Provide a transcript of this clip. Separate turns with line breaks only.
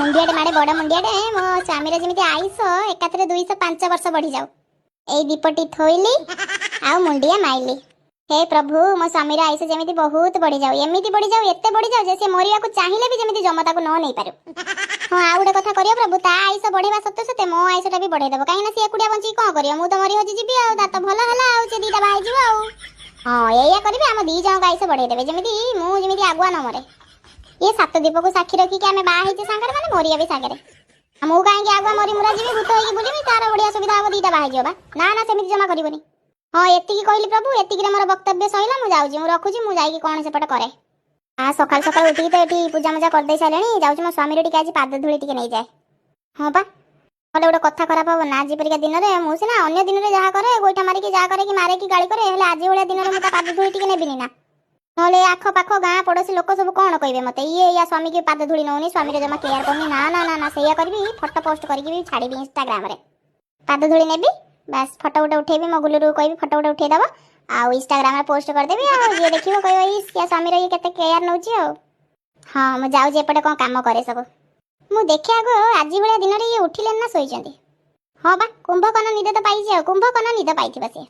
मुंडियाटे माड़े बड़ मुंडियाटे मो स्वामीर जमी आयुष एकाथरे 205 वर्ष बढ़ी जाऊ। ए दीपटी थोइली आ मुंडिया माइली। हे प्रभु मो स्वामीर आयुष जमी बहुत बढ़ी जाऊ, एमती बढ़ी जाऊ, एते बढ़ी जाऊ जे से मरिया को चाहिए भी जमी जमता को न नहीं पारू। हाँ आ गोटे कथा करियो प्रभु, ता आयुष बढ़ेवा सत्ते सत्ते मो आयुषटा भी बढ़े देबो, काहे ना से एकुडिया बंची कोन करियो, मु तो मरि हजी जीबी आ ता तो भला हला आ से दीटा बाई जीवा आ। हाँ एया करिवे, हम दी जण आयुष बढ़े देबे जमी मु जमी आगुआ न मरे। ये सात दीप को साक्षी रखी कि आमे बाहा हेचे सांगरे माने मरिया भी सांगरे। मु काहे कि आगुआ मरि मुरा जीबी भूत होई बुलीमी, तार बढ़िया सुविधा हो दीटा बाहा जीवा ना ना सेमिति जमा करिवनी। हाँ एति की कहली प्रभु, एति की मोर वक्तव्य सहिला, मु जाउजी, मु रखुजी, मु जाई कि कोन सेपट करे। आ सकाल सकाल उठी तो एठी पूजा मजा कर दे सालेनी, जाउजी मो स्वामी रे टिके आज पाद धूଳି टिके नै जाए। हाँ बा मोले गोटे कथा खराब हो ना, आज परिका दिन रे मु सिना अन्य दिन रे जहा करे गोइठा मारी कि जा करे कि मारे कि गाली करे, हेले आज होलिया दिन रे मु ता पाद धूଳି टिके नेबिनी ना। नले आख पाख गाँ पड़ोसी लोक सब कौन कहे मत, ये या स्वामी की पाद धूଳି नौनी, स्वामी रे जमा केयर करनी ना ना ना ना सैया करबी, फोटो पोस्ट करके भी छाड़ी इंस्टाग्राम रे पाद धूଳି नेबी, बस फोटो गोटे उठेबी, मो गुलुरु कहबी फोटो गोटे उठे दबो आ इंस्टाग्राम रे पोस्ट कर देबी, आ ये देखिबो कहबो ई या स्वामी रे केते केयर नउची आ। हां मु जाउ जे एपटे कोन काम करे सब मु देखे आगो आज भलिया दिन रे ये उठिले ना सोइचंती। हां बा कुंभकर्ण निद तो पाइछि, कुंभकर्ण निद पाइथिबा से।